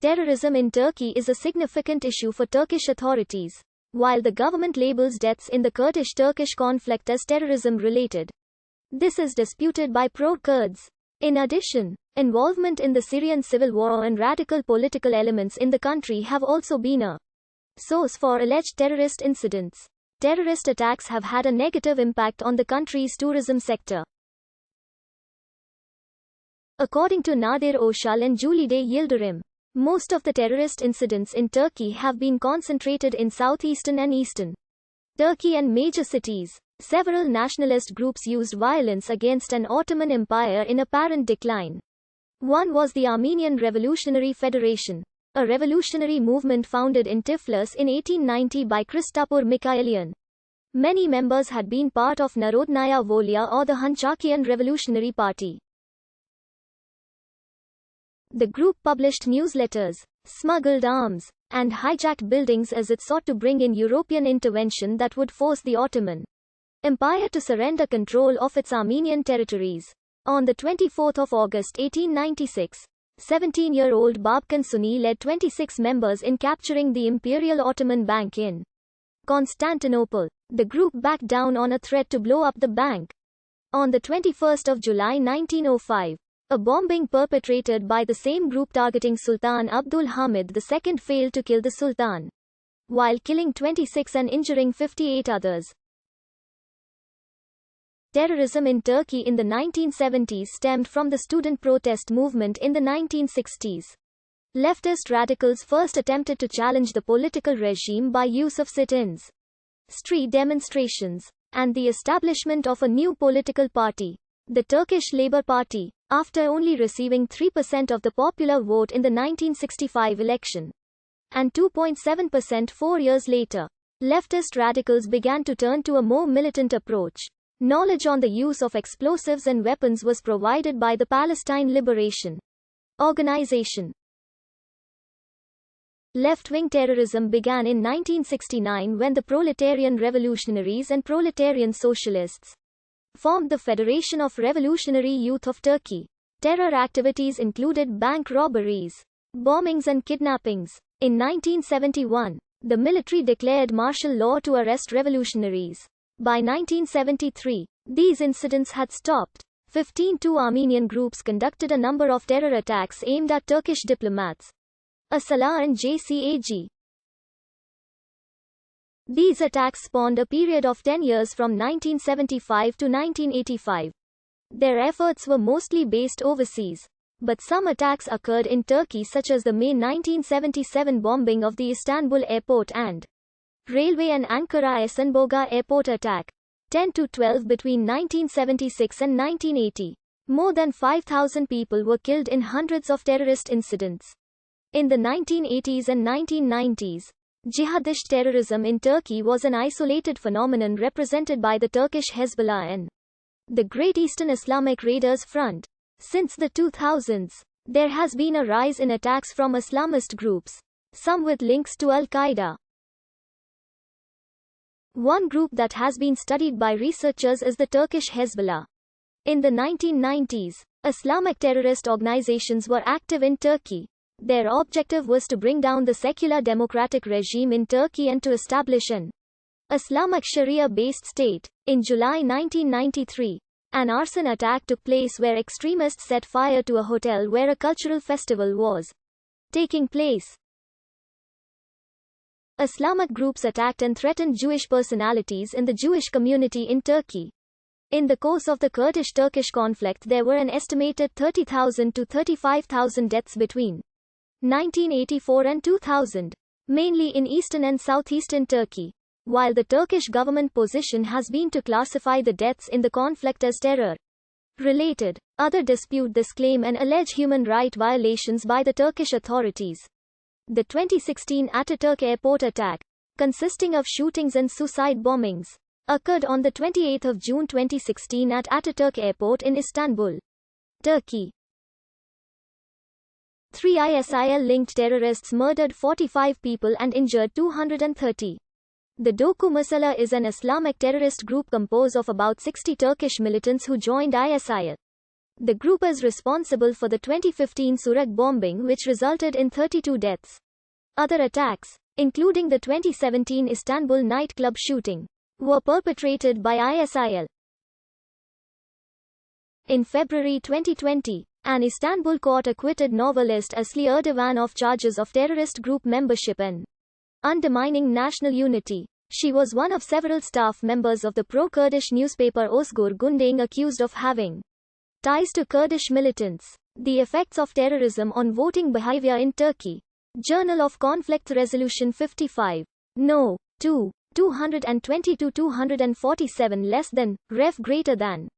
Terrorism in Turkey is a significant issue for Turkish authorities, while the government labels deaths in the Kurdish-Turkish conflict as terrorism-related. This is disputed by pro-Kurds. In addition, involvement in the Syrian civil war and radical political elements in the country have also been a source for alleged terrorist incidents. Terrorist attacks have had a negative impact on the country's tourism sector. According to Nadir Oshal and Julide Yildirim, most of the terrorist incidents in Turkey have been concentrated in southeastern and eastern Turkey and major cities. Several nationalist groups used violence against an Ottoman Empire in apparent decline. One was the Armenian Revolutionary Federation, a revolutionary movement founded in Tiflis in 1890 by Kristapur Mikhailian. Many members had been part of Narodnaya Volya or the Hunchakian Revolutionary Party. The group published newsletters, smuggled arms, and hijacked buildings as it sought to bring in European intervention that would force the Ottoman Empire to surrender control of its Armenian territories. On the 24th of August 1896, 17-year-old Babkan Suni led 26 members in capturing the Imperial Ottoman Bank in Constantinople. The group backed down on a threat to blow up the bank. On the 21st of July 1905, a bombing perpetrated by the same group targeting Sultan Abdul Hamid II failed to kill the Sultan, while killing 26 and injuring 58 others. Terrorism in Turkey in the 1970s stemmed from the student protest movement in the 1960s. Leftist radicals first attempted to challenge the political regime by use of sit-ins, street demonstrations, and the establishment of a new political party, the Turkish Labour Party. After only receiving 3% of the popular vote in the 1965 election, and 2.7% 4 years later, leftist radicals began to turn to a more militant approach. Knowledge on the use of explosives and weapons was provided by the Palestine Liberation Organization. Left-wing terrorism began in 1969 when the proletarian revolutionaries and proletarian socialists formed the Federation of Revolutionary Youth of Turkey. Terror activities included bank robberies, bombings and kidnappings. In 1971, the military declared martial law to arrest revolutionaries. By 1973, these incidents had stopped. 15 Armenian groups conducted a number of terror attacks aimed at Turkish diplomats, Asala and JCAG. These attacks spawned a period of 10 years from 1975 to 1985. Their efforts were mostly based overseas, but some attacks occurred in Turkey, such as the May 1977 bombing of the Istanbul airport and railway and Ankara Esenboga airport attack. 10–12 between 1976 and 1980. More than 5,000 people were killed in hundreds of terrorist incidents. In the 1980s and 1990s, jihadist terrorism in Turkey was an isolated phenomenon represented by the Turkish Hezbollah and the Great Eastern Islamic Raiders Front. Since the 2000s, there has been a rise in attacks from Islamist groups, some with links to Al-Qaeda. One group that has been studied by researchers is the Turkish Hezbollah. In the 1990s, Islamic terrorist organizations were active in Turkey. Their objective was to bring down the secular democratic regime in Turkey and to establish an Islamic Sharia-based state. In July 1993, an arson attack took place where extremists set fire to a hotel where a cultural festival was taking place. Islamic groups attacked and threatened Jewish personalities in the Jewish community in Turkey. In the course of the Kurdish-Turkish conflict, there were an estimated 30,000 to 35,000 deaths between 1984 and 2000, mainly in eastern and southeastern Turkey. While the Turkish government position has been to classify the deaths in the conflict as terror-related, others dispute this claim and allege human rights violations by the Turkish authorities. The 2016 Ataturk airport attack, consisting of shootings and suicide bombings, occurred on the 28th of June 2016 at Ataturk Airport in Istanbul, Turkey. 3 ISIL-linked terrorists murdered 45 people and injured 230. The Doku Masala is an Islamic terrorist group composed of about 60 Turkish militants who joined ISIL. The group is responsible for the 2015 Surat bombing, which resulted in 32 deaths. Other attacks, including the 2017 Istanbul nightclub shooting, were perpetrated by ISIL. In February 2020, an Istanbul court acquitted novelist Asli Erdogan of charges of terrorist group membership and undermining national unity. She was one of several staff members of the pro-Kurdish newspaper Özgür Gündeng accused of having ties to Kurdish militants. The effects of terrorism on voting behavior in Turkey. Journal of Conflict Resolution 55. No. 2. 220 to 247 less than, ref greater than.